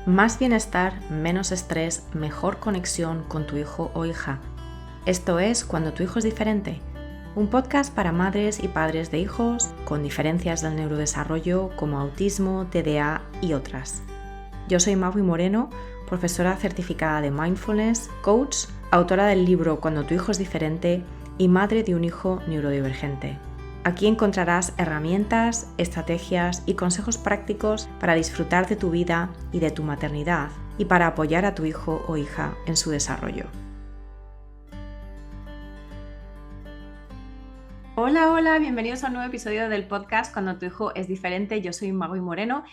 Más bienestar, menos estrés, mejor conexión con tu hijo o hija. Esto es Cuando tu hijo es diferente, un podcast para madres y padres de hijos con diferencias del neurodesarrollo como autismo, TDA y otras. Yo soy Maui Moreno, profesora certificada de Mindfulness, coach, autora del libro Cuando tu hijo es diferente y madre de un hijo neurodivergente. Aquí encontrarás herramientas, estrategias y consejos prácticos para disfrutar de tu vida y de tu maternidad y para apoyar a tu hijo o hija en su desarrollo. Hola, bienvenidos a un nuevo episodio del podcast Cuando tu hijo es diferente. Yo soy Maui Moreno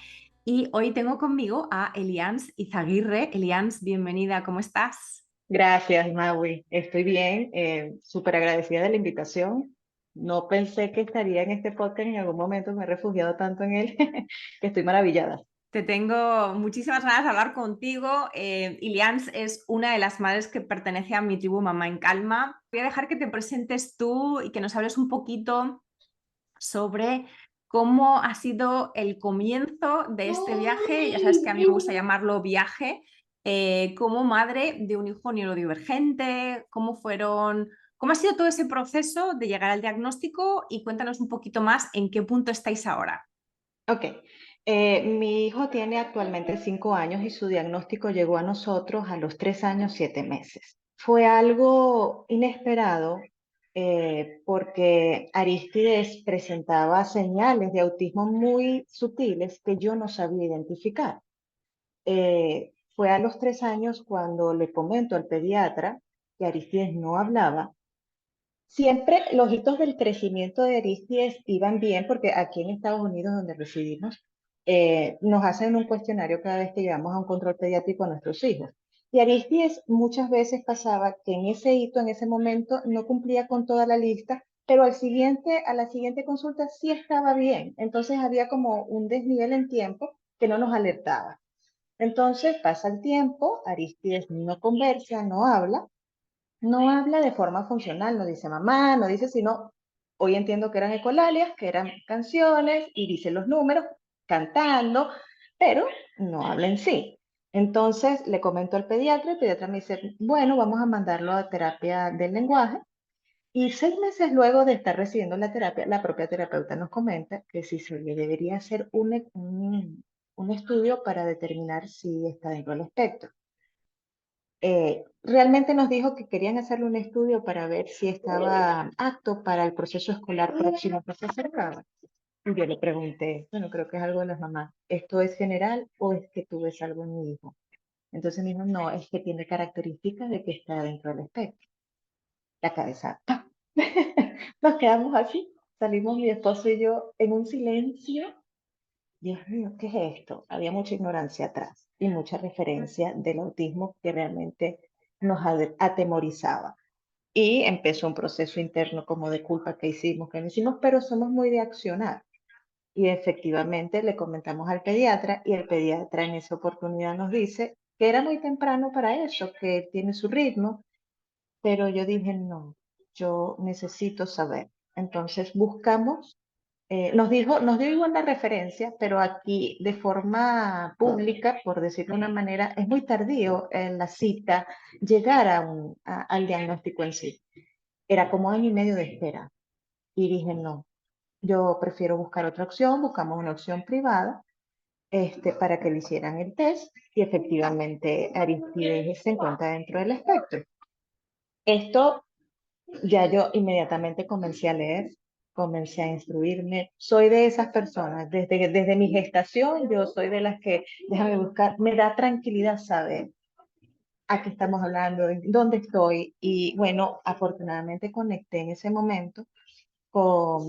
y hoy tengo conmigo a Elians Izaguirre. Elians, bienvenida, ¿cómo estás? Gracias, Maui. Estoy bien, súper agradecida de la invitación. No pensé que estaría en este podcast en algún momento, me he refugiado tanto en él que estoy maravillada. Te tengo muchísimas ganas de hablar contigo. Ilians es una de las madres que pertenece a mi tribu Mamá en Calma. Voy a dejar que te presentes tú y que nos hables un poquito sobre cómo ha sido el comienzo de este viaje. Ya sabes que a mí me gusta llamarlo viaje, como madre de un hijo neurodivergente, cómo ha sido todo ese proceso de llegar al diagnóstico y cuéntanos un poquito más en qué punto estáis ahora. Ok, mi hijo tiene actualmente 5 años y su diagnóstico llegó a nosotros a los 3 años, 7 meses. Fue algo inesperado porque Arístides presentaba señales de autismo muy sutiles que yo no sabía identificar. Fue a los 3 años cuando le comento al pediatra que Arístides no hablaba. Siempre los hitos del crecimiento de Arístides iban bien porque aquí en Estados Unidos, donde residimos, nos hacen un cuestionario cada vez que llevamos a un control pediátrico a nuestros hijos. Y Arístides muchas veces pasaba que en ese hito, en ese momento, no cumplía con toda la lista, pero a la siguiente consulta sí estaba bien. Entonces había como un desnivel en tiempo que no nos alertaba. Entonces pasa el tiempo, Arístides no conversa, no habla de forma funcional, no dice mamá, no dice sino, hoy entiendo que eran ecolalias, que eran canciones y dice los números cantando, pero no habla en sí. Entonces le comento al pediatra, el pediatra me dice, bueno, vamos a mandarlo a terapia del lenguaje. Y 6 meses luego de estar recibiendo la terapia, la propia terapeuta nos comenta que si se le debería hacer un estudio para determinar si está dentro del espectro. Realmente nos dijo que querían hacerle un estudio para ver si estaba apto para el proceso escolar próximo que se acercaba. Y yo le pregunté, bueno, creo que es algo de las mamás, ¿esto es general o es que tú ves algo en mi hijo? Entonces me dijo, no, es que tiene características de que está dentro del espectro. La cabeza, ¡pam! Nos quedamos así, salimos mi esposo y yo en un silencio. Dios mío, ¿qué es esto? Había mucha ignorancia atrás y mucha referencia del autismo que realmente nos atemorizaba. Y empezó un proceso interno como de culpa que no hicimos, pero somos muy de accionar. Y efectivamente le comentamos al pediatra y el pediatra en esa oportunidad nos dice que era muy temprano para eso, que tiene su ritmo, pero yo dije, no, yo necesito saber. Entonces buscamos, nos dio igual la referencia, pero aquí de forma pública, por decirlo de una manera, es muy tardío en la cita llegar al diagnóstico en sí. Era como año y medio de espera. Y dije, no, yo prefiero buscar otra opción, buscamos una opción privada para que le hicieran el test y efectivamente Aristides se encuentra dentro del espectro. Esto ya yo inmediatamente comencé a leer, comencé a instruirme. Soy de esas personas, desde mi gestación, yo soy de las que, déjame buscar, me da tranquilidad saber a qué estamos hablando, dónde estoy. Y bueno, afortunadamente conecté en ese momento con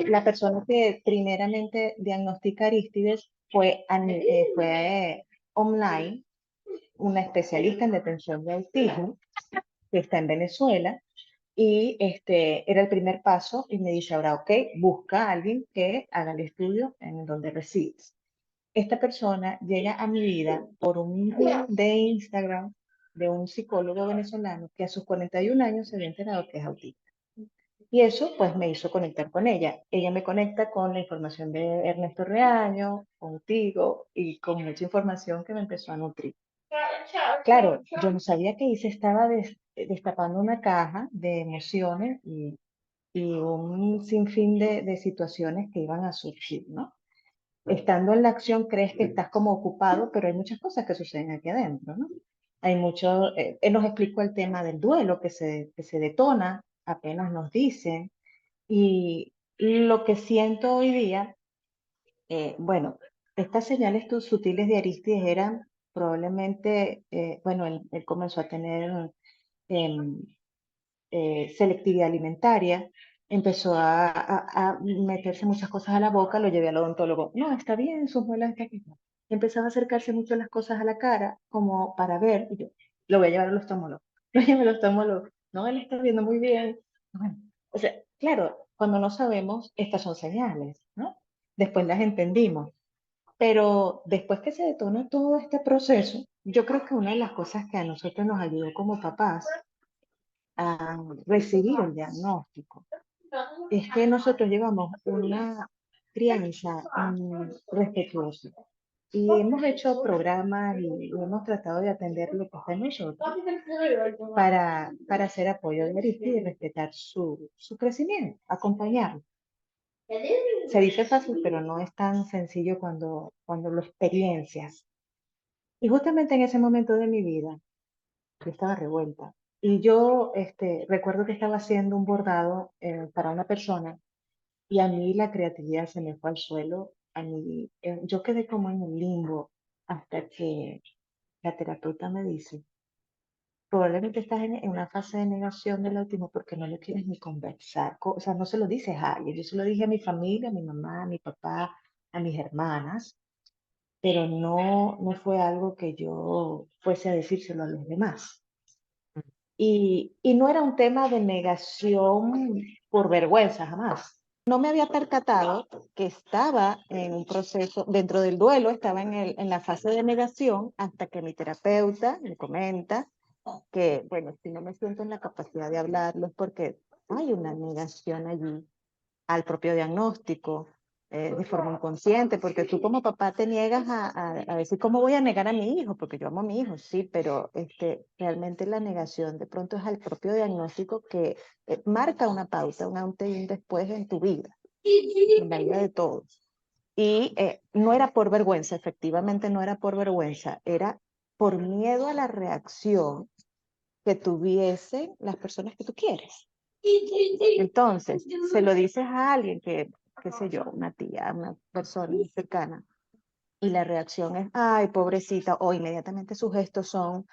la persona que primeramente diagnostica Arístides, fue online, una especialista en detención de autismo que está en Venezuela. Y era el primer paso y me dice, ahora, ok, busca a alguien que haga el estudio en donde resides. Esta persona llega a mi vida por un reel de Instagram de un psicólogo venezolano que a sus 41 años se había enterado que es autista. Y eso pues me hizo conectar con ella. Ella me conecta con la información de Ernesto Reaño, contigo y con mucha información que me empezó a nutrir. Claro, yo no sabía que Isa estaba destapando una caja de emociones y un sinfín de situaciones que iban a surgir, ¿no? Estando en la acción crees que estás como ocupado, pero hay muchas cosas que suceden aquí adentro, ¿no? Hay mucho, él nos explicó el tema del duelo que se detona, apenas nos dicen, y lo que siento hoy día, bueno, estas señales sutiles de Aristis eran probablemente, bueno, él comenzó a tener em, selectividad alimentaria, empezó a meterse muchas cosas a la boca, lo llevé al odontólogo. No, está bien, sus muelas están bien. Empezaba a acercarse mucho las cosas a la cara, como para ver, y yo, lo voy a llevar al oftalmólogo. Lo llevo al oftalmólogo. No, él está viendo muy bien. Bueno, o sea, claro, cuando no sabemos, estas son señales, ¿no? Después las entendimos. Pero después que se detona todo este proceso, yo creo que una de las cosas que a nosotros nos ayudó como papás a recibir el diagnóstico es que nosotros llevamos una crianza respetuosa y hemos hecho programas y hemos tratado de atender lo que está en nosotros para hacer apoyo de Aristi y respetar su crecimiento, acompañarlo. Se dice fácil, pero no es tan sencillo cuando lo experiencias. Y justamente en ese momento de mi vida, yo estaba revuelta. Y yo recuerdo que estaba haciendo un bordado para una persona y a mí la creatividad se me fue al suelo. A mí, yo quedé como en un limbo hasta que la terapeuta me dice, probablemente estás en una fase de negación del autismo porque no lo quieres ni conversar. O sea, no se lo dices a alguien. Yo se lo dije a mi familia, a mi mamá, a mi papá, a mis hermanas, pero no fue algo que yo fuese a decírselo a los demás. Y no era un tema de negación por vergüenza, jamás. No me había percatado que estaba en un proceso, dentro del duelo, estaba en la fase de negación hasta que mi terapeuta me comenta que, bueno, si no me siento en la capacidad de hablarlo es porque hay una negación allí al propio diagnóstico, de forma inconsciente, porque tú como papá te niegas a decir, ¿cómo voy a negar a mi hijo? Porque yo amo a mi hijo, sí, pero realmente la negación de pronto es al propio diagnóstico que marca una pausa, un antes y un después en tu vida, en la vida de todos. Y no era por vergüenza, efectivamente no era por vergüenza, era por miedo a la reacción que tuviesen las personas que tú quieres. Entonces, se lo dices a alguien que, qué sé yo, una tía, una persona cercana, y la reacción es, ay, pobrecita, o inmediatamente sus gestos son,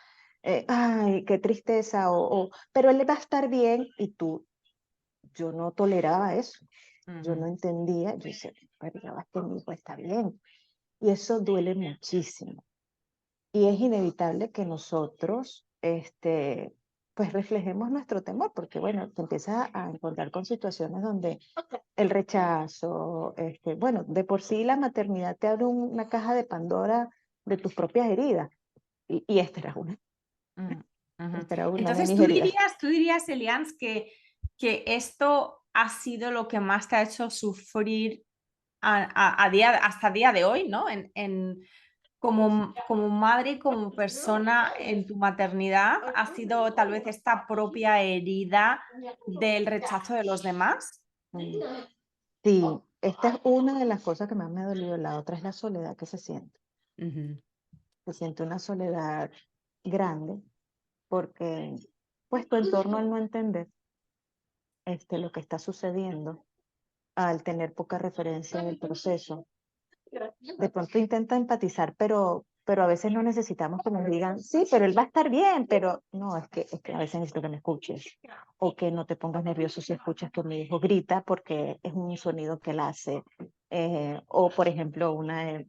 ay, qué tristeza, pero él va a estar bien, y tú, yo no toleraba eso, yo no entendía, yo decía, pero ya va, que mi hijo está bien, y eso duele muchísimo. Y es inevitable que nosotros, pues reflejemos nuestro temor, porque bueno, te empiezas a encontrar con situaciones donde el rechazo, bueno, de por sí la maternidad te abre una caja de Pandora de tus propias heridas, y esta era una, Mm, ujú. esta era una de Entonces, mis heridas. tú dirías, Elians, que esto ha sido lo que más te ha hecho sufrir hasta día de hoy, ¿no? Como madre y como persona en tu maternidad, ¿ha sido tal vez esta propia herida del rechazo de los demás? Mm. Sí, esta es una de las cosas que más me ha dolido, la otra es la soledad que se siente. Ujú. Se siente una soledad grande porque pues tu entorno al no entender lo que está sucediendo, al tener poca referencia del proceso, de pronto intenta empatizar, pero a veces no necesitamos que nos digan, sí, pero él va a estar bien, pero no, es que a veces necesito que me escuches, o que no te pongas nervioso si escuchas que mi hijo grita porque es un sonido que él hace, o por ejemplo, una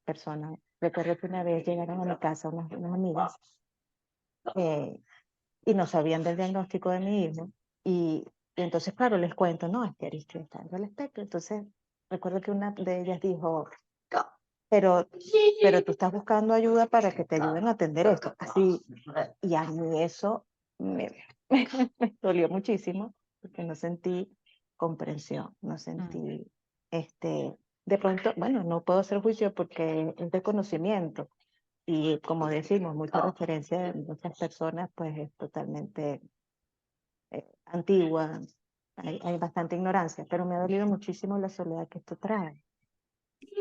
persona, recuerdo que una vez llegaron a mi casa unas amigas, eh, y no sabían del diagnóstico de mi hijo. Y entonces, claro, les cuento, no, es que Aristide está al espectro. Entonces, recuerdo que una de ellas dijo, pero, pero tú estás buscando ayuda para que te ayuden a atender esto. Así, y a mí eso me, me dolió muchísimo, porque no sentí comprensión, no Mm. sentí, de pronto, bueno, no puedo hacer juicio porque es de conocimiento y como decimos, mucha referencia de muchas personas, pues es totalmente antigua, hay bastante ignorancia, pero me ha dolido muchísimo la soledad que esto trae.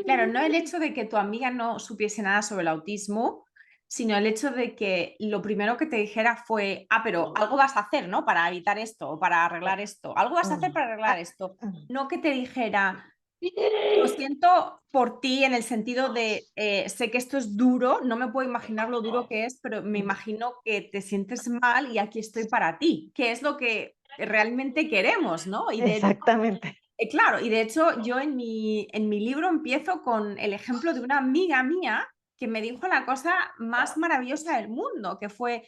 Claro, no el hecho de que tu amiga no supiese nada sobre el autismo, sino el hecho de que lo primero que te dijera fue, pero algo vas a hacer, ¿no? Para evitar esto o para arreglar esto. Algo vas a hacer Mm. para arreglar Ah, esto. mm. No que te dijera, lo siento por ti en el sentido de, sé que esto es duro, no me puedo imaginar lo duro que es, pero me imagino que te sientes mal y aquí estoy para ti, que es lo que realmente queremos, ¿no? Y de Exactamente. claro, y de hecho yo en mi libro empiezo con el ejemplo de una amiga mía que me dijo la cosa más maravillosa del mundo, que fue,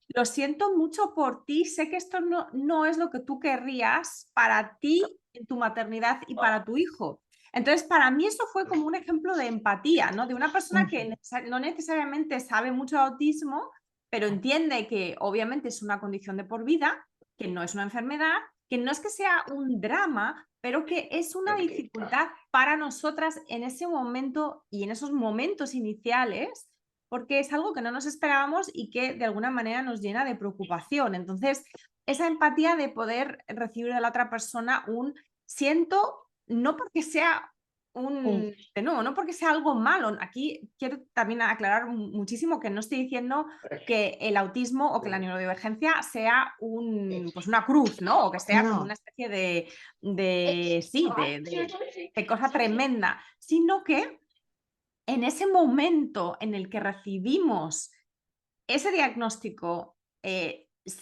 lo siento mucho por ti, sé que esto no es lo que tú querrías para ti en tu maternidad y para tu hijo. Entonces, para mí eso fue como un ejemplo de empatía, ¿no? De una persona que Ujú. no necesariamente sabe mucho de autismo, pero entiende que obviamente es una condición de por vida, que no es una enfermedad, que no es que sea un drama, pero que es una dificultad para nosotras en ese momento y en esos momentos iniciales, porque es algo que no nos esperábamos y que de alguna manera nos llena de preocupación. Entonces, esa empatía de poder recibir de la otra persona un siento, no porque sea Un- de nuevo, no porque sea algo malo. Aquí quiero también aclarar muchísimo que no estoy diciendo que el autismo o que la neurodivergencia sea pues una cruz, ¿no? O que sea como una no, especie sí, de cosa tremenda, sino que en ese momento en el que recibimos ese diagnóstico,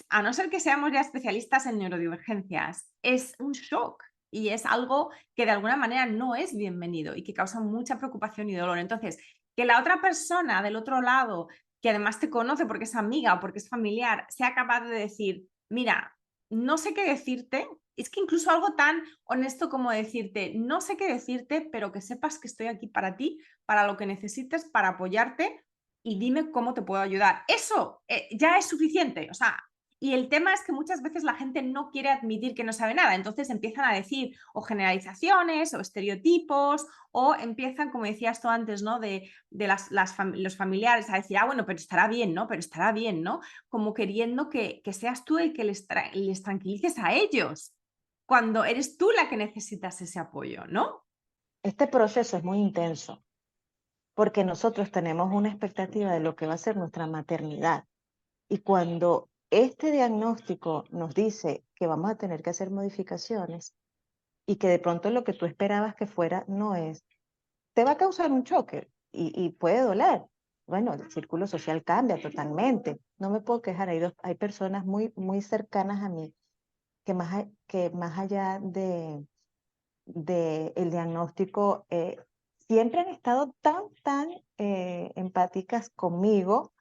a no ser que seamos ya especialistas en neurodivergencias, es un shock y es algo que de alguna manera no es bienvenido y que causa mucha preocupación y dolor. Entonces, que la otra persona del otro lado, que además te conoce porque es amiga o porque es familiar, sea capaz de decir, mira, no sé qué decirte, es que incluso algo tan honesto como decirte, no sé qué decirte, pero que sepas que estoy aquí para ti, para lo que necesites, para apoyarte y dime cómo te puedo ayudar. Eso ya es suficiente. O sea, y el tema es que muchas veces la gente no quiere admitir que no sabe nada. Entonces empiezan a decir o generalizaciones o estereotipos o empiezan, como decías tú antes, ¿no? De los familiares a decir, bueno, pero estará bien, ¿no? Pero estará bien, ¿no? Como queriendo que seas tú el que les tranquilices a ellos cuando eres tú la que necesitas ese apoyo, ¿no? este proceso es muy intenso porque nosotros tenemos una expectativa de lo que va a ser nuestra maternidad. Y cuando este diagnóstico nos dice que vamos a tener que hacer modificaciones y que de pronto lo que tú esperabas que fuera no es, te va a causar un choque y puede doler. Bueno, el círculo social cambia totalmente. No me puedo quejar. Hay personas muy, muy cercanas a mí que más allá de el diagnóstico, siempre han estado tan empáticas conmigo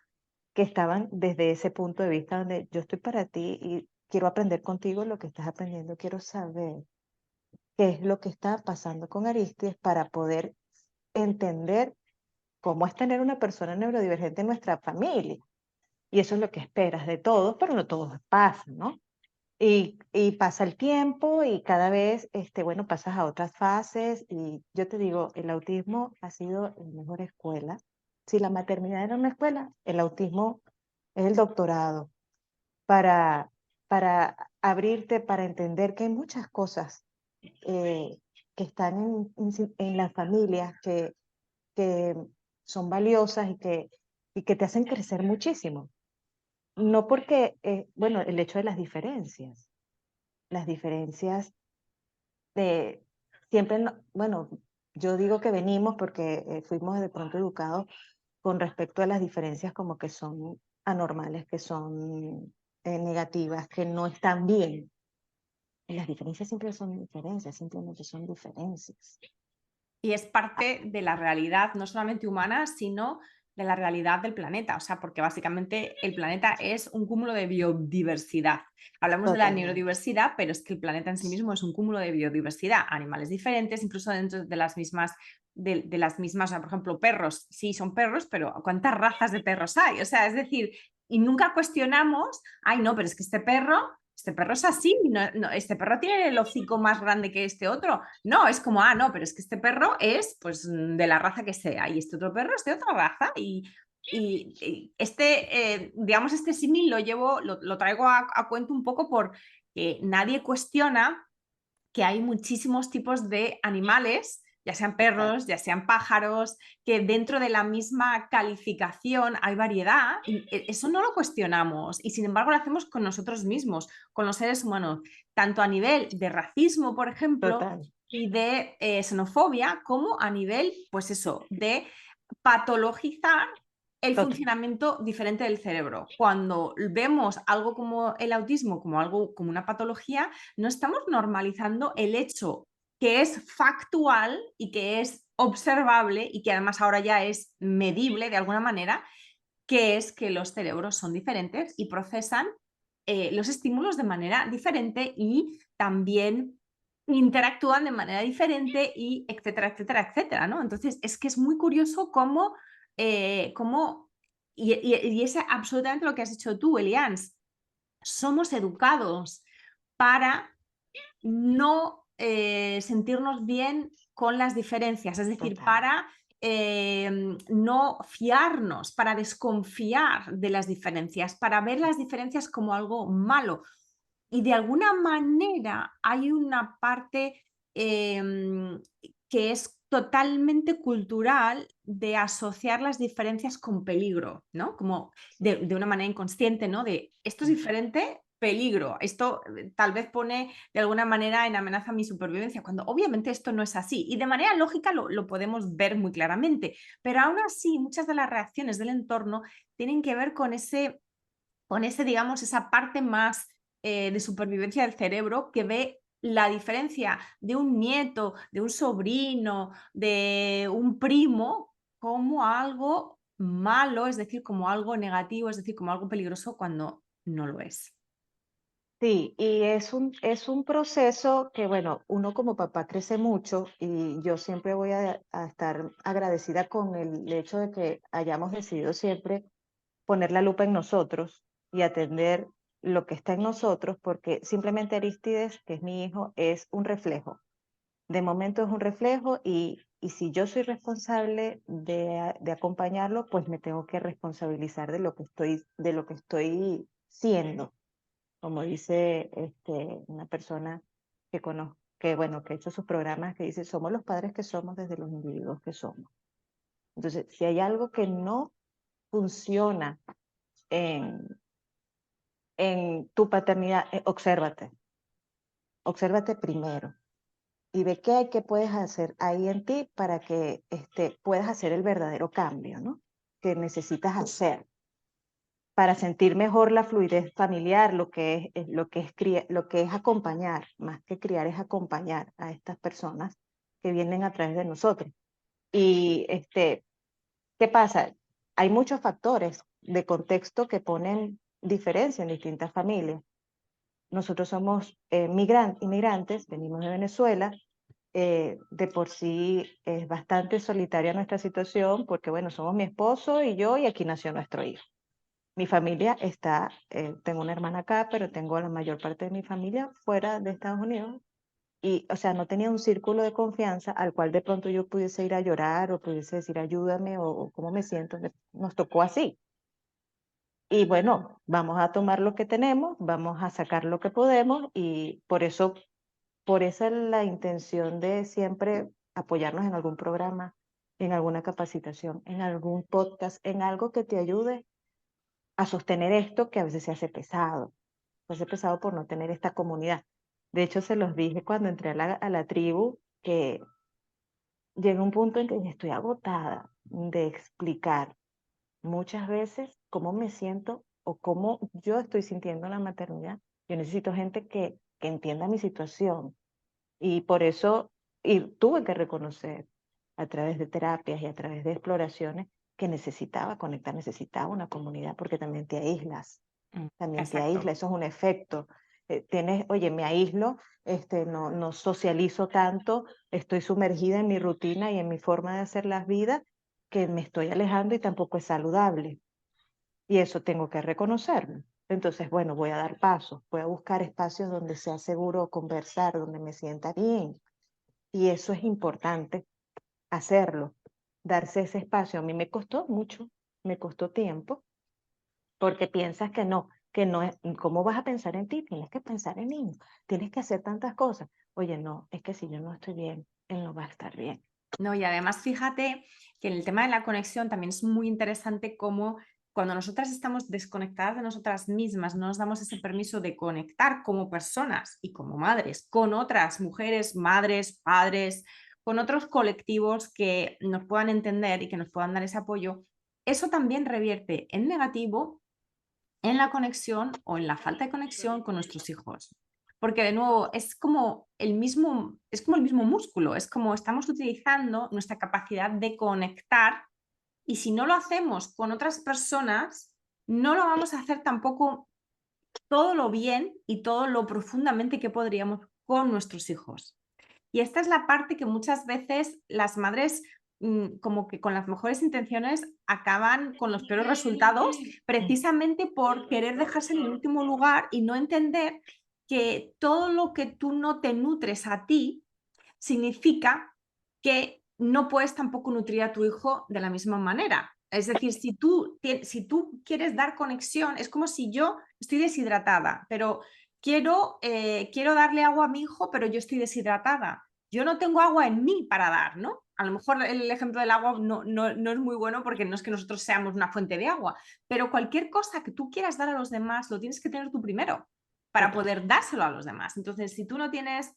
que estaban desde ese punto de vista donde yo estoy para ti y quiero aprender contigo lo que estás aprendiendo, quiero saber qué es lo que está pasando con Aristides para poder entender cómo es tener una persona neurodivergente en nuestra familia. Y eso es lo que esperas de todos, pero no todos pasa, ¿no? Y pasa el tiempo y cada vez, bueno, pasas a otras fases y yo te digo, el autismo ha sido la mejor escuela. Si la maternidad era una escuela, el autismo es el doctorado para, para abrirte, para entender que hay muchas cosas eh, que están en las familias que son valiosas y que te hacen crecer muchísimo. No porque, bueno, el hecho de las diferencias de siempre, bueno, yo digo que venimos porque fuimos de pronto educados con respecto a las diferencias como que son anormales, que son negativas, que no están bien. Y las diferencias siempre son diferencias, simplemente son diferencias. Y es parte de la realidad, no solamente humana, sino de la realidad del planeta. O sea, porque básicamente el planeta es un cúmulo de biodiversidad. Hablamos de la Totalmente. neurodiversidad, pero es que el planeta en sí mismo es un cúmulo de biodiversidad. Animales diferentes, incluso dentro de las mismas, o sea, por ejemplo, perros. Sí, son perros, pero ¿cuántas razas de perros hay? O sea, es decir, y nunca cuestionamos, no, pero es que este perro este perro es así, este perro tiene el hocico más grande que este otro. No, es como, no, pero es que este perro es pues de la raza que sea y este otro perro es de otra raza y este, digamos, este símil lo traigo a cuento un poco porque nadie cuestiona que hay muchísimos tipos de animales, ya sean perros, ya sean pájaros, que dentro de la misma calificación hay variedad, y eso no lo cuestionamos, y sin embargo lo hacemos con nosotros mismos, con los seres humanos, tanto a nivel de racismo, por ejemplo, Total. y de xenofobia, como a nivel, pues eso, de patologizar el Total. funcionamiento diferente del cerebro. Cuando vemos algo como el autismo, como algo como una patología, no estamos normalizando el hecho que es factual y que es observable y que además ahora ya es medible de alguna manera, que es que los cerebros son diferentes y procesan los estímulos de manera diferente y también interactúan de manera diferente y etcétera, etcétera, etcétera, ¿no? Entonces es que es muy curioso cómo y es absolutamente lo que has dicho tú, Elians, somos educados para no sentirnos bien con las diferencias, es decir, Total. para no fiarnos, para desconfiar de las diferencias, para ver las diferencias como algo malo. Y de alguna manera hay una parte que es totalmente cultural de asociar las diferencias con peligro, ¿no? Como de una manera inconsciente, ¿no? De esto es diferente, peligro. Esto tal vez pone de alguna manera en amenaza mi supervivencia, cuando obviamente esto no es así. Y de manera lógica lo podemos ver muy claramente, pero aún así muchas de las reacciones del entorno tienen que ver con ese digamos, esa parte más de supervivencia del cerebro que ve la diferencia de un nieto, de un sobrino, de un primo, como algo malo, es decir, como algo negativo, es decir, como algo peligroso cuando no lo es. Sí, y es un proceso que, bueno, uno como papá crece mucho y yo siempre voy a estar agradecida con el hecho de que hayamos decidido siempre poner la lupa en nosotros y atender lo que está en nosotros, porque simplemente Aristides, que es mi hijo, es un reflejo. De momento es un reflejo y si yo soy responsable de acompañarlo, pues me tengo que responsabilizar de lo que estoy siendo, como dice una persona que conozco, que bueno, que ha hecho sus programas, que dice, somos los padres que somos desde los individuos que somos. Entonces, si hay algo que no funciona en, en tu paternidad, obsérvate primero y ve qué puedes hacer ahí en ti para que puedas hacer el verdadero cambio, ¿no? Que necesitas hacer para sentir mejor la fluidez familiar, lo que es acompañar, más que criar es acompañar a estas personas que vienen a través de nosotros. Y ¿qué pasa? Hay muchos factores de contexto que ponen diferencia en distintas familias. Nosotros somos inmigrantes, venimos de Venezuela. De por sí es bastante solitaria nuestra situación porque, bueno, somos mi esposo y yo y aquí nació nuestro hijo. Mi familia está, tengo una hermana acá, pero tengo la mayor parte de mi familia fuera de Estados Unidos. Y, o sea, no tenía un círculo de confianza al cual de pronto yo pudiese ir a llorar o pudiese decir ayúdame o cómo me siento. Nos tocó así. Y bueno, vamos a tomar lo que tenemos, vamos a sacar lo que podemos y por eso es la intención de siempre apoyarnos en algún programa, en alguna capacitación, en algún podcast, en algo que te ayude a sostener esto que a veces se hace pesado por no tener esta comunidad. De hecho, se los dije cuando entré a la tribu, que llega un punto en que ya estoy agotada de explicar muchas veces cómo me siento o cómo yo estoy sintiendo la maternidad. Yo necesito gente que entienda mi situación y por eso tuve que reconocer a través de terapias y a través de exploraciones que necesitaba conectar, necesitaba una comunidad porque también te aíslas, también te Exacto. aísla, eso es un efecto. Oye, me aíslo, no socializo tanto, estoy sumergida en mi rutina y en mi forma de hacer las vidas, que me estoy alejando y tampoco es saludable. Y eso tengo que reconocerlo. Entonces, bueno, voy a dar pasos, voy a buscar espacios donde sea seguro conversar, donde me sienta bien. Y eso es importante hacerlo, darse ese espacio. A mí me costó mucho, me costó tiempo, porque piensas que no es, ¿cómo vas a pensar en ti? Tienes que pensar en mí, tienes que hacer tantas cosas. Oye, no, es que si yo no estoy bien, él no va a estar bien. No, y además fíjate que en el tema de la conexión también es muy interesante cómo cuando nosotras estamos desconectadas de nosotras mismas, no nos damos ese permiso de conectar como personas y como madres con otras mujeres, madres, padres, con otros colectivos que nos puedan entender y que nos puedan dar ese apoyo, eso también revierte en negativo en la conexión o en la falta de conexión con nuestros hijos. Porque de nuevo es como el mismo músculo, es como estamos utilizando nuestra capacidad de conectar y si no lo hacemos con otras personas, no lo vamos a hacer tampoco todo lo bien y todo lo profundamente que podríamos con nuestros hijos. Y esta es la parte que muchas veces las madres, como que con las mejores intenciones, acaban con los peores resultados, precisamente por querer dejarse en el último lugar y no entender que todo lo que tú no te nutres a ti significa que no puedes tampoco nutrir a tu hijo de la misma manera. Es decir, si tú quieres dar conexión, es como si yo estoy deshidratada, pero quiero darle agua a mi hijo, pero yo estoy deshidratada. Yo no tengo agua en mí para dar, ¿no? A lo mejor el ejemplo del agua no es muy bueno porque no es que nosotros seamos una fuente de agua, pero cualquier cosa que tú quieras dar a los demás lo tienes que tener tú primero para Total. poder dárselo a los demás. Entonces, si tú no tienes,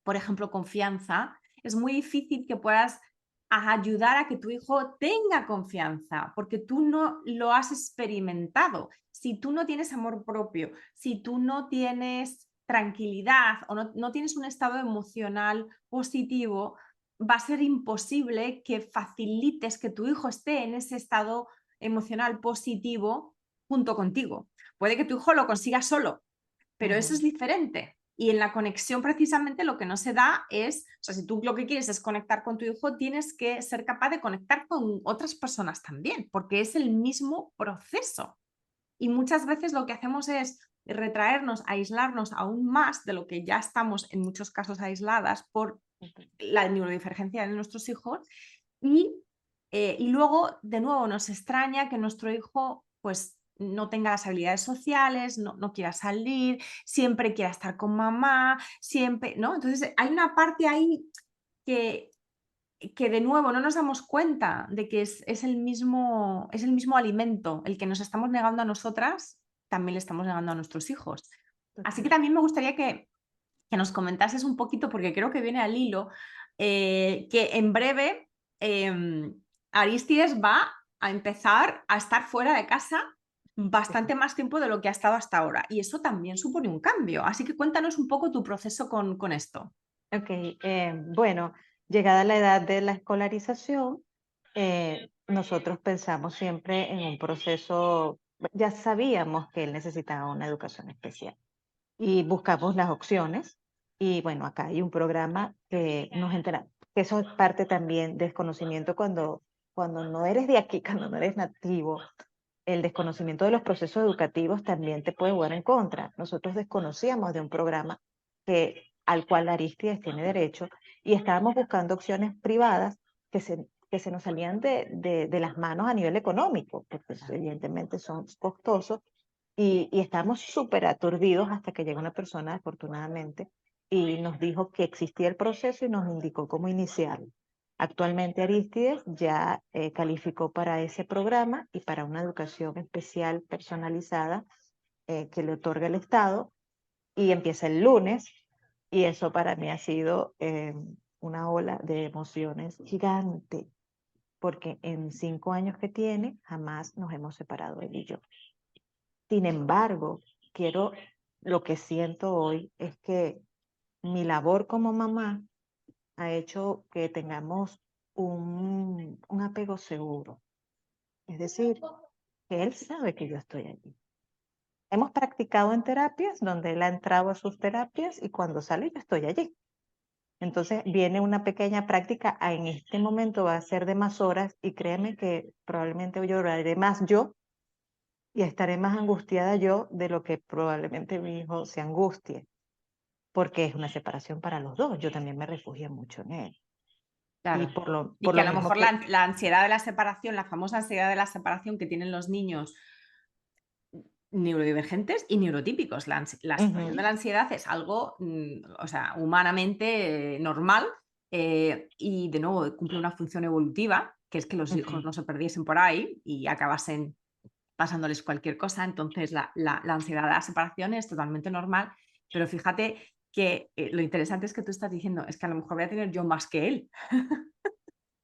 por ejemplo, confianza, es muy difícil que puedas ayudar a que tu hijo tenga confianza, porque tú no lo has experimentado. Si tú no tienes amor propio, si tú no tienes tranquilidad o no tienes un estado emocional positivo, va a ser imposible que facilites que tu hijo esté en ese estado emocional positivo junto contigo. Puede que tu hijo lo consiga solo, pero eso es Ujú. diferente. Y en la conexión precisamente lo que no se da es, o sea, si tú lo que quieres es conectar con tu hijo, tienes que ser capaz de conectar con otras personas también, porque es el mismo proceso. Y muchas veces lo que hacemos es retraernos, aislarnos aún más de lo que ya estamos en muchos casos aisladas por la neurodivergencia de nuestros hijos y luego de nuevo nos extraña que nuestro hijo pues no tenga las habilidades sociales, no quiera salir, siempre quiera estar con mamá, siempre, ¿no? Entonces hay una parte ahí que, que de nuevo no nos damos cuenta de que es el mismo alimento, el que nos estamos negando a nosotras, también le estamos negando a nuestros hijos. Así que Total. también me gustaría que nos comentases un poquito, porque creo que viene al hilo, que en breve Arístides va a empezar a estar fuera de casa bastante más tiempo de lo que ha estado hasta ahora. Y eso también supone un cambio. Así que cuéntanos un poco tu proceso con esto. Ok, bueno, llegada la edad de la escolarización, nosotros pensamos siempre en un proceso, ya sabíamos que él necesitaba una educación especial y buscamos las opciones. Y bueno, acá hay un programa que nos entera, que eso es parte también del desconocimiento cuando no eres de aquí, cuando no eres nativo, el desconocimiento de los procesos educativos también te puede jugar en contra. Nosotros desconocíamos de un programa al cual Aristides tiene derecho y estábamos buscando opciones privadas que se nos salían de las manos a nivel económico, porque pues, evidentemente son costosos y estábamos súper aturdidos hasta que llegó una persona, afortunadamente, y nos dijo que existía el proceso y nos indicó cómo iniciarlo. Actualmente Aristides ya calificó para ese programa y para una educación especial personalizada que le otorga el Estado y empieza el lunes y eso para mí ha sido una ola de emociones gigante porque en 5 años que tiene jamás nos hemos separado él y yo. Sin embargo, lo que siento hoy es que mi labor como mamá ha hecho que tengamos un apego seguro. Es decir, que él sabe que yo estoy allí. Hemos practicado en terapias donde él ha entrado a sus terapias y cuando sale yo estoy allí. Entonces viene una pequeña práctica, en este momento va a ser de más horas y créeme que probablemente lloraré más yo y estaré más angustiada yo de lo que probablemente mi hijo se angustie, porque es una separación para los dos. Yo también me refugié mucho en él. Y Claro. Y por que lo a lo mismo mejor que... la ansiedad de la separación, la famosa ansiedad de la separación que tienen los niños neurodivergentes y neurotípicos. La situación de Ujú, la ansiedad es algo, o sea, humanamente normal, y de nuevo cumple una función evolutiva, que es que los hijos ujú. no se perdiesen por ahí y acabasen pasándoles cualquier cosa. Entonces, la ansiedad de la separación es totalmente normal, pero fíjate que lo interesante es que tú estás diciendo, es que a lo mejor voy a tener yo más que él.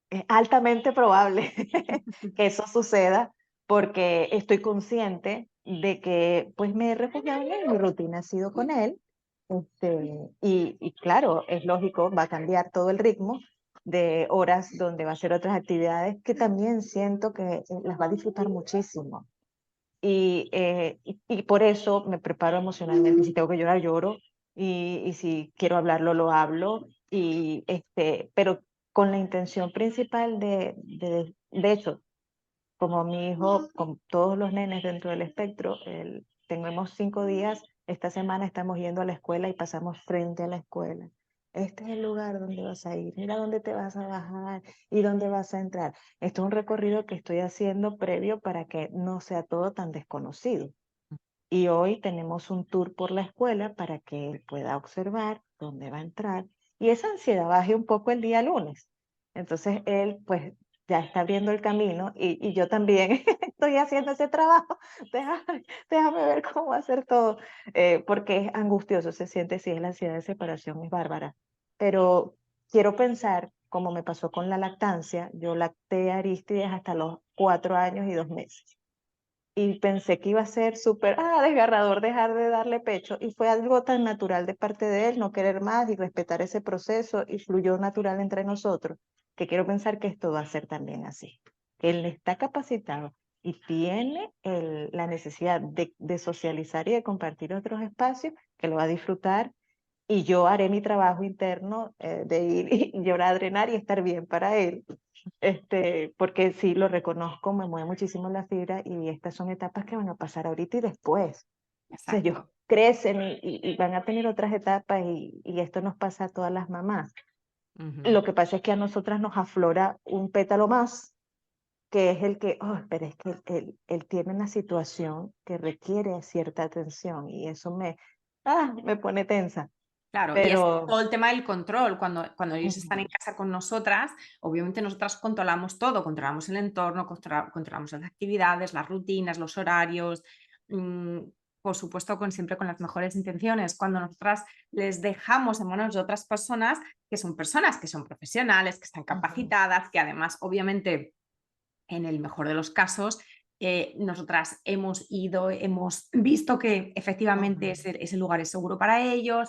Es altamente probable que eso suceda porque estoy consciente de que pues me he refugiado en él, mi rutina ha sido con él, y claro, es lógico, va a cambiar todo el ritmo de horas donde va a hacer otras actividades que también siento que las va a disfrutar muchísimo. Y por eso me preparo emocionalmente. Si tengo que llorar, lloro. Y si quiero hablarlo, lo hablo. Pero con la intención principal de hecho, como mi hijo, con todos los nenes dentro del espectro, tenemos 5 días, esta semana estamos yendo a la escuela y pasamos frente a la escuela. Este es el lugar donde vas a ir, mira dónde te vas a bajar y dónde vas a entrar. Esto es un recorrido que estoy haciendo previo para que no sea todo tan desconocido. Y hoy tenemos un tour por la escuela para que él pueda observar dónde va a entrar y esa ansiedad baje un poco el día lunes. Entonces él pues ya está abriendo el camino y yo también estoy haciendo ese trabajo. Déjame ver cómo hacer todo, porque es angustioso, se siente, si es la ansiedad de separación, es bárbara. Pero quiero pensar, como me pasó con la lactancia, yo lacté a Arístides hasta los 4 años y 2 meses y pensé que iba a ser súper, desgarrador dejar de darle pecho, y fue algo tan natural de parte de él, no querer más y respetar ese proceso, y fluyó natural entre nosotros, que quiero pensar que esto va a ser también así, que él está capacitado y tiene la necesidad de socializar y de compartir otros espacios, que lo va a disfrutar, y yo haré mi trabajo interno, de ir y llorar, drenar y estar bien para él, porque sí, lo reconozco, me mueve muchísimo la fibra y estas son etapas que van a pasar ahorita y después. O sea, ellos Exacto. crecen y van a tener otras etapas y esto nos pasa a todas las mamás. Ujú. Lo que pasa es que a nosotras nos aflora un pétalo más, que es el que, pero es que él tiene una situación que requiere cierta atención y eso me pone tensa. Claro, y es Pero, todo el tema del control. Cuando ellos están en ujú, casa con nosotras, obviamente nosotras controlamos todo, controlamos el entorno, controlamos las actividades, las rutinas, los horarios, mm, por supuesto, siempre con las mejores intenciones. Cuando nosotras les dejamos en manos de otras personas que son profesionales, que están ujú, capacitadas, que además, obviamente, en el mejor de los casos, nosotras hemos ido, hemos visto que efectivamente ujú. ese lugar es seguro para ellos.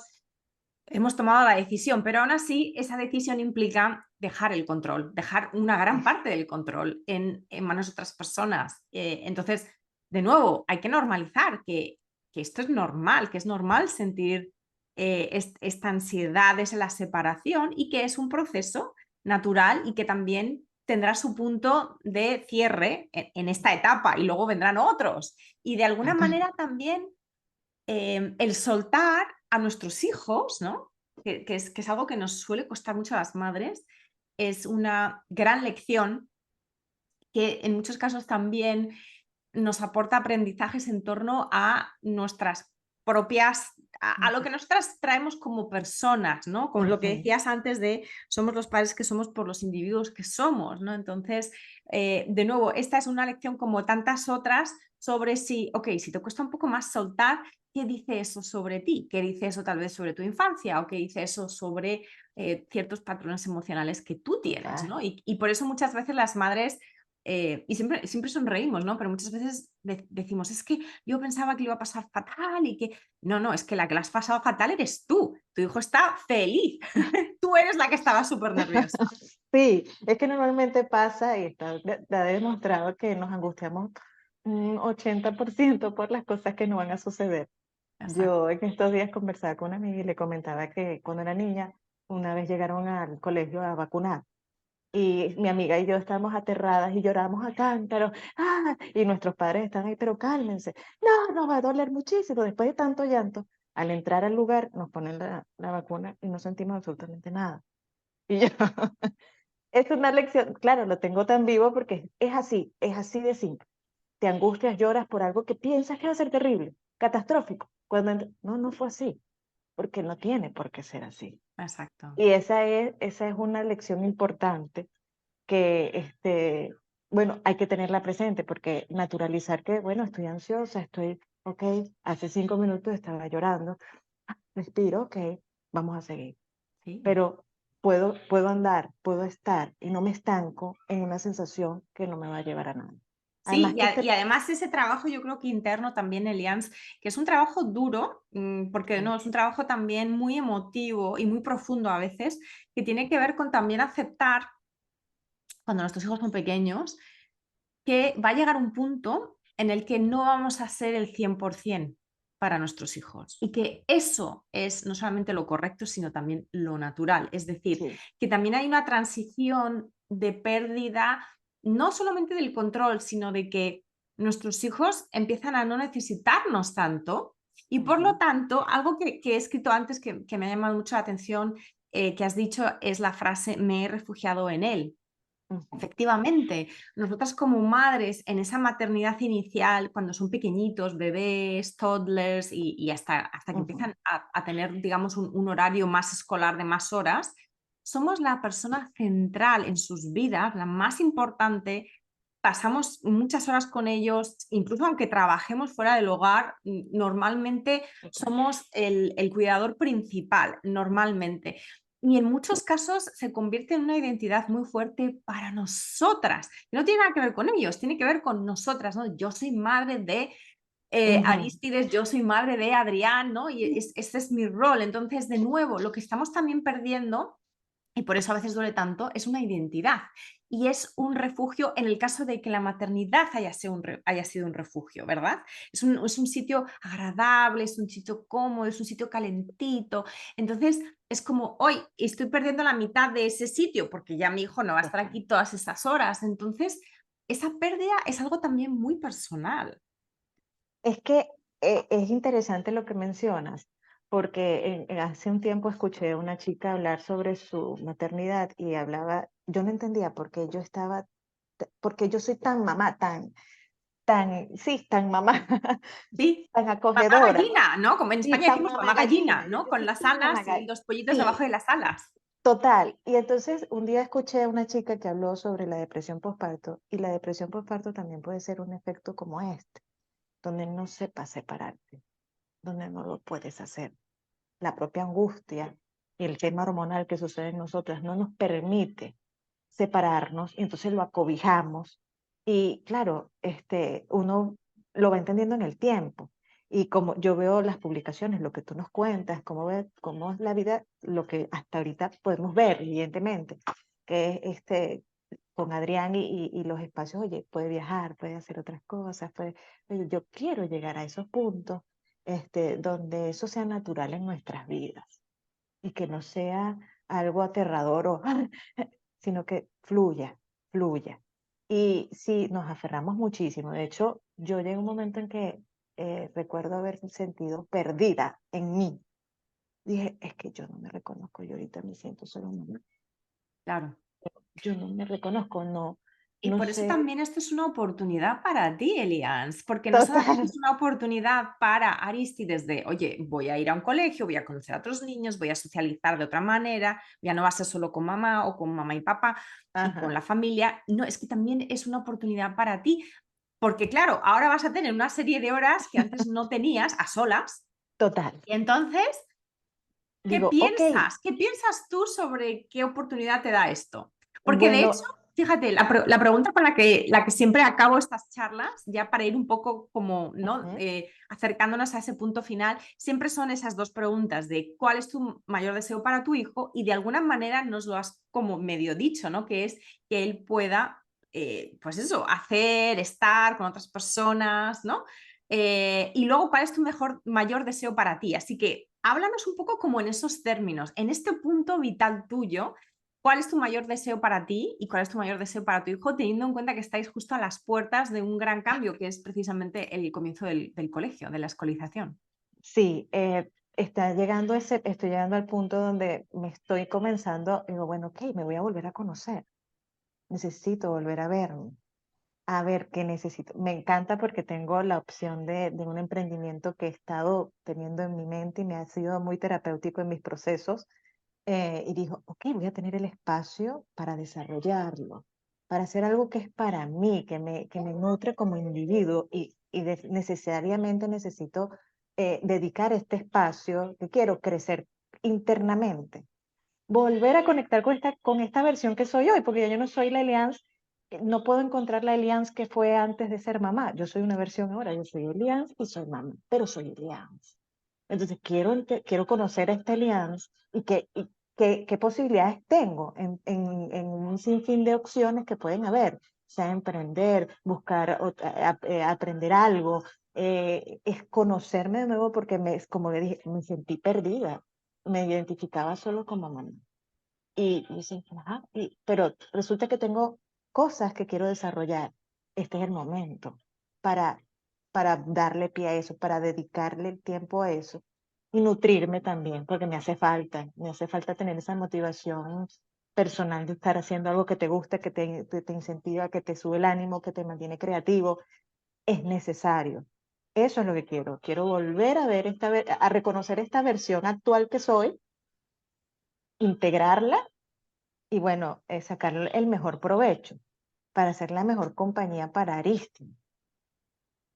Hemos tomado la decisión, pero aún así esa decisión implica dejar el control, dejar una gran parte del control en manos de otras personas. Entonces, de nuevo, hay que normalizar que esto es normal, que es normal sentir esta ansiedad de la separación y que es un proceso natural y que también tendrá su punto de cierre en esta etapa y luego vendrán otros. Y de alguna manera también el soltar a nuestros hijos, ¿no? Que es algo que nos suele costar mucho a las madres, es una gran lección que en muchos casos también nos aporta aprendizajes en torno a nuestras propias, a lo que nosotras traemos como personas, ¿no? Con lo que Ujú. decías antes de somos los padres que somos por los individuos que somos, ¿no? Entonces, de nuevo, esta es una lección como tantas otras sobre si, ok, si te cuesta un poco más soltar, ¿qué dice eso sobre ti? ¿Qué dice eso tal vez sobre tu infancia? ¿O qué dice eso sobre ciertos patrones emocionales que tú tienes, Claro. ¿no? Y por eso muchas veces las madres y siempre sonreímos, ¿no? Pero muchas veces decimos, es que yo pensaba que lo iba a pasar fatal y que... No, no, es que la que la has pasado fatal eres tú. Tu hijo está feliz. Tú eres la que estaba súper nerviosa. Sí, es que normalmente pasa y está demostrado que nos angustiamos un 80% por las cosas que no van a suceder. Exacto. Yo en estos días conversaba con una amiga y le comentaba que cuando era niña, una vez llegaron al colegio a vacunar Y mi amiga y yo estábamos aterradas y lloramos a cántaros. ¡Ah! Y nuestros padres están ahí, pero cálmense. No, nos va a doler muchísimo después de tanto llanto. Al entrar al lugar nos ponen la vacuna y no sentimos absolutamente nada. Y yo, es una lección, claro, lo tengo tan vivo porque es así de simple. Te angustias, lloras por algo que piensas que va a ser terrible, catastrófico. No, no fue así, porque no tiene por qué ser así. Exacto. Y esa es una lección importante que, bueno, hay que tenerla presente, porque naturalizar que, bueno, estoy ansiosa, ok, hace 5 minutos estaba llorando, respiro, ok, vamos a seguir. Sí. Pero puedo andar, puedo estar y no me estanco en una sensación que no me va a llevar a nada. Sí, Además y, que y además ese trabajo yo creo que interno también, Elians, que es un trabajo duro, porque no, es un trabajo también muy emotivo y muy profundo a veces, que tiene que ver con también aceptar, cuando nuestros hijos son pequeños, que va a llegar un punto en el que no vamos a ser el 100% para nuestros hijos y que eso es no solamente lo correcto, sino también lo natural. Es decir, sí, que también hay una transición de pérdida, no solamente del control, sino de que nuestros hijos empiezan a no necesitarnos tanto y por lo ujú, tanto, algo que he escrito antes que me ha llamado mucho la atención, que has dicho, es la frase me he refugiado en él. ujú, Efectivamente, nosotras como madres en esa maternidad inicial, cuando son pequeñitos, bebés, toddlers y hasta que ujú. empiezan a tener, digamos, un horario más escolar de más horas, somos la persona central en sus vidas, la más importante. Pasamos muchas horas con ellos, incluso aunque trabajemos fuera del hogar, normalmente Total. somos el cuidador principal, normalmente. Y en muchos casos se convierte en una identidad muy fuerte para nosotras. No tiene nada que ver con ellos, tiene que ver con nosotras, ¿no? Yo soy madre de Ujú. Arístides, yo soy madre de Adrián, ¿no? Y ese es mi rol. Entonces, de nuevo, lo que estamos también perdiendo, y por eso a veces duele tanto, es una identidad. Y es un refugio en el caso de que la maternidad haya sido un refugio, ¿verdad? Es un sitio agradable, es un sitio cómodo, es un sitio calentito. Entonces, es como, hoy estoy perdiendo la mitad de ese sitio porque ya mi hijo no va a estar Total. aquí todas esas horas. Entonces, esa pérdida es algo también muy personal. Es que es interesante lo que mencionas, porque hace un tiempo escuché a una chica hablar sobre su maternidad y hablaba, yo no entendía por qué yo estaba, porque yo soy tan mamá, sí, tan mamá, Sí, tan mamá acogedora, gallina, ¿no? Como en sí, España tan decimos mamá mamá gallina, gallina, ¿no? yo Con soy las tan mamá alas y gallina, los pollitos sí, debajo de las alas. total. Y entonces un día escuché a una chica que habló sobre la depresión postparto y la depresión postparto también puede ser un efecto como este, donde no sepas separarte, donde no lo puedes hacer. La propia angustia y el tema hormonal que sucede en nosotras no nos permite separarnos y entonces lo acobijamos y claro, uno lo va entendiendo en el tiempo. Y como yo veo las publicaciones, lo que tú nos cuentas, cómo es la vida, lo que hasta ahorita podemos ver, evidentemente, que es con Adrián y los espacios, oye, puede viajar, puede hacer otras cosas, oye, yo quiero llegar a esos puntos donde eso sea natural en nuestras vidas y que no sea algo aterrador sino que fluya, fluya. Y sí, nos aferramos muchísimo. De hecho, yo llegué a un momento en que recuerdo haber sentido perdida en mí. Dije, es que yo no me reconozco, yo ahorita me siento solo mamá. Claro. Yo no me reconozco, no, Y no por eso sé. también esto es una oportunidad para ti, Elians, porque no solamente Total. es una oportunidad para Aristides de, oye, voy a ir a un colegio, voy a conocer a otros niños, voy a socializar de otra manera, ya no va a ser solo con mamá o con mamá y papá y con Ajá, la familia. No, es que también es una oportunidad para ti, porque claro, ahora vas a tener una serie de horas que antes no tenías a solas. total. Y entonces, ¿qué Digo, ok, piensas? ¿Qué piensas tú sobre qué oportunidad te da esto? Porque de hecho, bueno, fíjate, la pregunta con la que siempre acabo estas charlas, ya para ir un poco como, ¿no? ujú, Acercándonos a ese punto final, siempre son esas dos preguntas de cuál es tu mayor deseo para tu hijo y de alguna manera nos lo has como medio dicho, ¿no? Que es que él pueda, pues eso, hacer, estar con otras personas, ¿no? Y luego, ¿cuál es tu mayor deseo para ti? Así que háblanos un poco como en esos términos, en este punto vital tuyo, ¿Cuál es tu mayor deseo para ti y cuál es tu mayor deseo para tu hijo, teniendo en cuenta que estáis justo a las puertas de un gran cambio, que es precisamente el comienzo del colegio, de la escolarización? Sí, estoy llegando al punto donde me estoy comenzando, digo, bueno, ok, me voy a volver a conocer, necesito volver a verme, a ver qué necesito. Me encanta porque tengo la opción de un emprendimiento que he estado teniendo en mi mente y me ha sido muy terapéutico en mis procesos. Y dijo, ok, voy a tener el espacio para desarrollarlo, para hacer algo que es para mí, que me nutre como individuo y necesariamente necesito dedicar este espacio que quiero crecer internamente. Volver a conectar con esta versión que soy hoy, porque ya yo no soy la Eliance, no puedo encontrar la Eliance que fue antes de ser mamá. Yo soy una versión ahora, yo soy Eliance y soy mamá, pero soy Eliance. Entonces quiero conocer a esta Eliance y qué posibilidades tengo en un sinfín de opciones que pueden haber, sea emprender, buscar, aprender algo, es conocerme de nuevo porque como le dije, me sentí perdida, me identificaba solo como mamá. Y dicen, ajá, pero resulta que tengo cosas que quiero desarrollar. Este es el momento para, para darle pie a eso, para dedicarle el tiempo a eso y nutrirme también, porque me hace falta tener esa motivación personal de estar haciendo algo que te gusta, que te incentiva, que te sube el ánimo, que te mantiene creativo. Es necesario. Eso es lo que quiero. Quiero volver a ver a reconocer esta versión actual que soy, integrarla y bueno, sacarle el mejor provecho para ser la mejor compañía para Aristi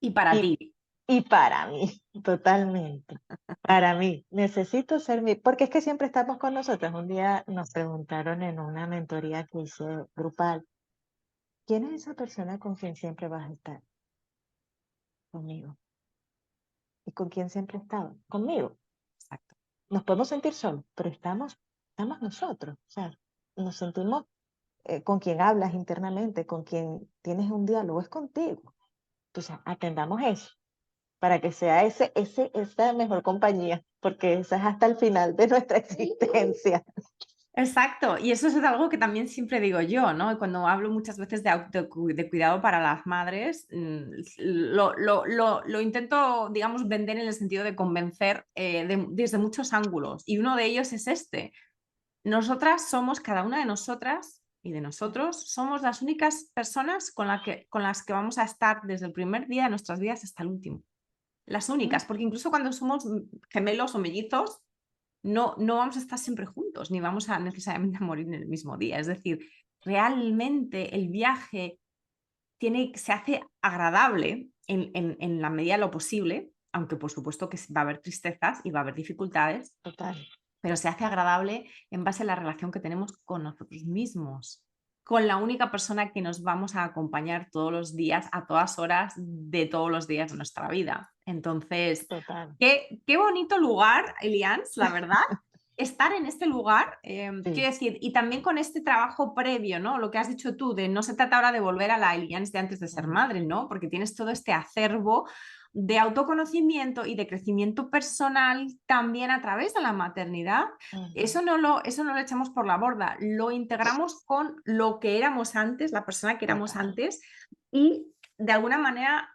Y para y, ti. y para mí, totalmente. Para mí, necesito ser porque es que siempre estamos con nosotros. Un día nos preguntaron en una mentoría que hice grupal, ¿quién es esa persona con quien siempre vas a estar? Conmigo. ¿Y con quién siempre he estado? Conmigo. Exacto. Nos podemos sentir solos, pero estamos nosotros. O sea, nos sentimos con quien hablas internamente, con quien tienes un diálogo, es contigo. Entonces, atendamos eso para que sea esa mejor compañía, porque esa es hasta el final de nuestra existencia. Exacto, y eso es algo que también siempre digo yo, ¿no? Y cuando hablo muchas veces de cuidado para las madres, lo intento, digamos, vender en el sentido de convencer desde muchos ángulos. Y uno de ellos es este. Nosotras somos, cada una de nosotras y de nosotros, somos las únicas personas con las que vamos a estar desde el primer día de nuestras vidas hasta el último. Las únicas, porque incluso cuando somos gemelos o mellizos, no vamos a estar siempre juntos, ni vamos a necesariamente morir en el mismo día. Es decir, realmente el viaje se hace agradable en la medida de lo posible, aunque por supuesto que va a haber tristezas y va a haber dificultades, Total, pero se hace agradable en base a la relación que tenemos con nosotros mismos, con la única persona que nos vamos a acompañar todos los días, a todas horas de todos los días de nuestra vida. Entonces, total. qué bonito lugar, Elians, la verdad. Estar en este lugar, Sí, quiero decir, y también con este trabajo previo, ¿no? Lo que has dicho tú, de no se trata ahora de volver a la Elians de antes de ser mm, madre, ¿no? Porque tienes todo este acervo de autoconocimiento y de crecimiento personal también a través de la maternidad. ujú, Eso no lo echamos por la borda, lo integramos con lo que éramos antes, la persona que éramos total, antes, y de alguna manera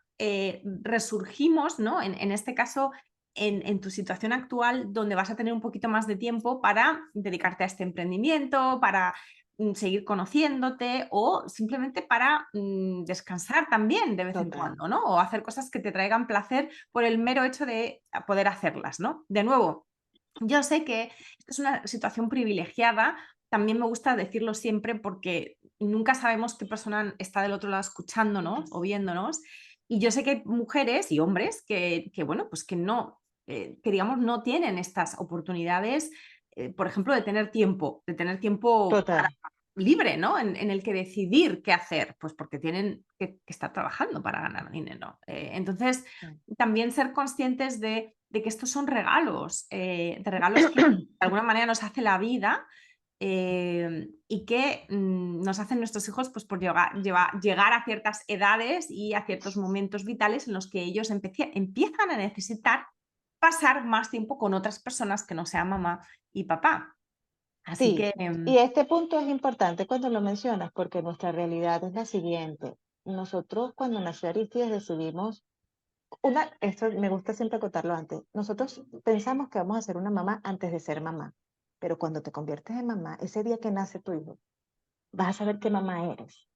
resurgimos, ¿no? En este caso, en tu situación actual, donde vas a tener un poquito más de tiempo para dedicarte a este emprendimiento, para seguir conociéndote o simplemente para descansar también de vez en total. cuando, ¿no? O hacer cosas que te traigan placer por el mero hecho de poder hacerlas, ¿no? De nuevo, yo sé que esta es una situación privilegiada, también me gusta decirlo siempre porque nunca sabemos qué persona está del otro lado escuchándonos o viéndonos. Y yo sé que hay mujeres y hombres bueno, pues que no, que digamos no tienen estas oportunidades, por ejemplo, de tener tiempo Total, libre, ¿no? En el que decidir qué hacer, pues porque tienen que estar trabajando para ganar dinero. Entonces, mm, también ser conscientes de que estos son regalos, de regalos que de alguna manera nos hace la vida y que nos hacen nuestros hijos pues, por llegar a ciertas edades y a ciertos momentos vitales en los que ellos empiezan a necesitar pasar más tiempo con otras personas que no sean mamá y papá. Así Sí, que y este punto es importante cuando lo mencionas, porque nuestra realidad es la siguiente. Nosotros cuando nació Aristides decidimos, esto me gusta siempre acotarlo antes, nosotros pensamos que vamos a ser una mamá antes de ser mamá, pero cuando te conviertes en mamá, ese día que nace tu hijo, vas a saber qué mamá eres.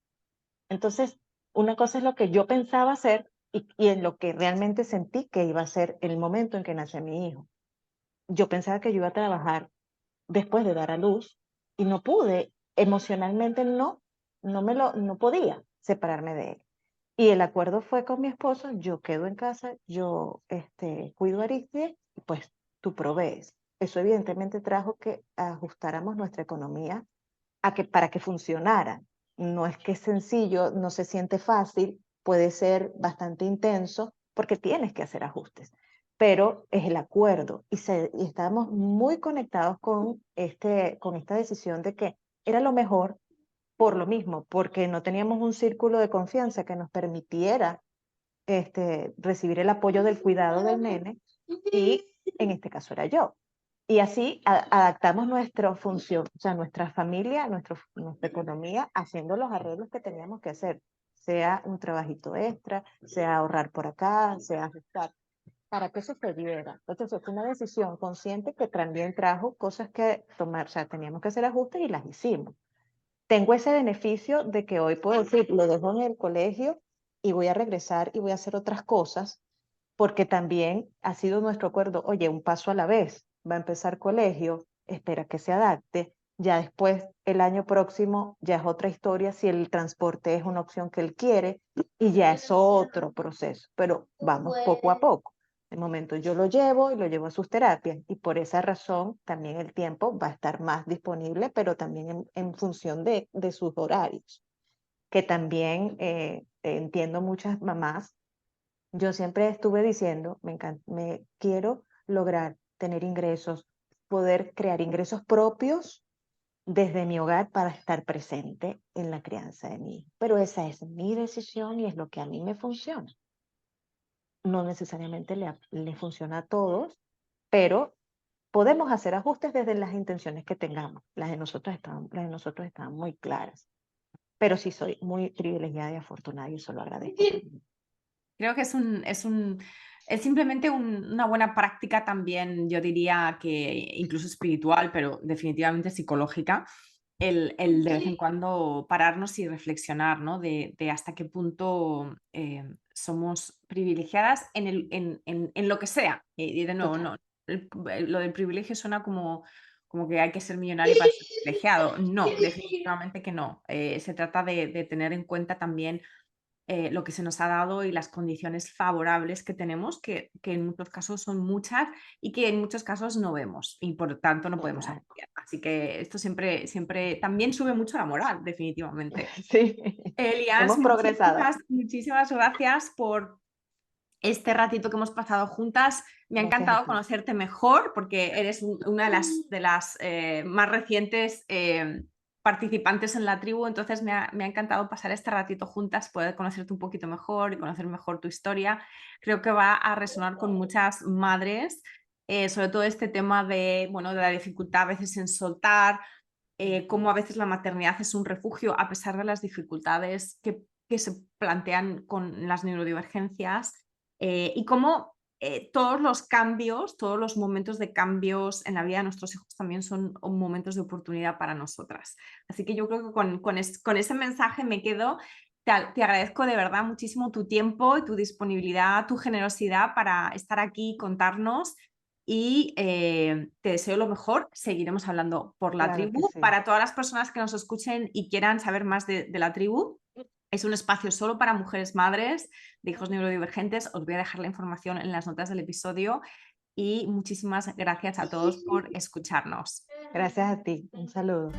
Entonces, una cosa es lo que yo pensaba hacer y en lo que realmente sentí que iba a ser el momento en que nace mi hijo. Yo pensaba que yo iba a trabajar después de dar a luz y no pude, emocionalmente no podía separarme de él. Y el acuerdo fue con mi esposo, yo quedo en casa, yo cuido a Aristides y pues tú provees. Eso evidentemente trajo que ajustáramos nuestra economía para que funcionara. No es que es sencillo, no se siente fácil, puede ser bastante intenso porque tienes que hacer ajustes, pero es el acuerdo y estábamos muy conectados con esta decisión de que era lo mejor por lo mismo, porque no teníamos un círculo de confianza que nos permitiera recibir el apoyo del cuidado del nene y en este caso era yo. Y así adaptamos nuestra función, o sea, nuestra familia, nuestra economía, haciendo los arreglos que teníamos que hacer, sea un trabajito extra, sea ahorrar por acá, sea ajustar, para que eso se diera. Entonces fue una decisión consciente que también trajo cosas que tomar, o sea, teníamos que hacer ajustes y las hicimos. Tengo ese beneficio de que hoy puedo decir, lo dejo en el colegio y voy a regresar y voy a hacer otras cosas, porque también ha sido nuestro acuerdo, oye, un paso a la vez, va a empezar colegio, espera que se adapte, ya después el año próximo ya es otra historia si el transporte es una opción que él quiere y ya es otro proceso, pero vamos poco a poco. De momento yo lo llevo y lo llevo a sus terapias y por esa razón también el tiempo va a estar más disponible, pero también en función de sus horarios, que también entiendo muchas mamás. Yo siempre estuve diciendo, me quiero lograr tener ingresos, poder crear ingresos propios desde mi hogar para estar presente en la crianza de mi hijo. Pero esa es mi decisión y es lo que a mí me funciona. No necesariamente le funciona a todos, pero podemos hacer ajustes desde las intenciones que tengamos. Las de nosotros están muy claras. Pero sí soy muy privilegiada y afortunada y eso lo agradezco también. creo que es simplemente una buena práctica también, yo diría que incluso espiritual, pero definitivamente psicológica, el de vez en cuando pararnos y reflexionar, ¿no? De hasta qué punto somos privilegiadas en lo que sea. Y de nuevo, Total. no, lo del privilegio suena como que hay que ser millonario para ser privilegiado. No, definitivamente que no. Se trata de tener en cuenta también lo que se nos ha dado y las condiciones favorables que tenemos, que en muchos casos son muchas y que en muchos casos no vemos y por tanto no podemos Total. apoyar. Así que esto siempre también sube mucho la moral, definitivamente. Sí, Elias, hemos progresado. muchísimas gracias por este ratito que hemos pasado juntas. Me ha Gracias a encantado ti. conocerte mejor porque eres una de las más recientes participantes en la tribu, entonces me ha encantado pasar este ratito juntas, poder conocerte un poquito mejor y conocer mejor tu historia. Creo que va a resonar con muchas madres, sobre todo este tema de la dificultad a veces en soltar, cómo a veces la maternidad es un refugio a pesar de las dificultades que se plantean con las neurodivergencias, y cómo todos los cambios, todos los momentos de cambios en la vida de nuestros hijos también son momentos de oportunidad para nosotras. Así que yo creo que con ese mensaje me quedo. Te agradezco de verdad muchísimo tu tiempo, tu disponibilidad, tu generosidad para estar aquí y contarnos y te deseo lo mejor. Seguiremos hablando por la Claro que tribu. sí. Para todas las personas que nos escuchen y quieran saber más de la tribu, es un espacio solo para mujeres madres de hijos neurodivergentes. Os voy a dejar la información en las notas del episodio y muchísimas gracias a todos por escucharnos. Gracias a ti. Un saludo.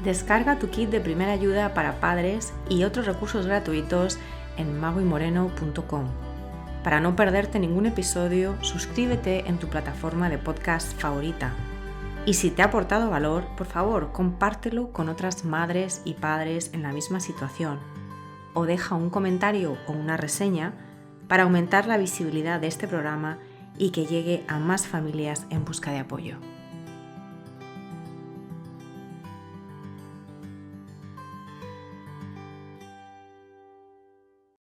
Descarga tu kit de primera ayuda para padres y otros recursos gratuitos en magoymoreno.com. Para no perderte ningún episodio, suscríbete en tu plataforma de podcast favorita. Y si te ha aportado valor, por favor, compártelo con otras madres y padres en la misma situación. O deja un comentario o una reseña para aumentar la visibilidad de este programa y que llegue a más familias en busca de apoyo.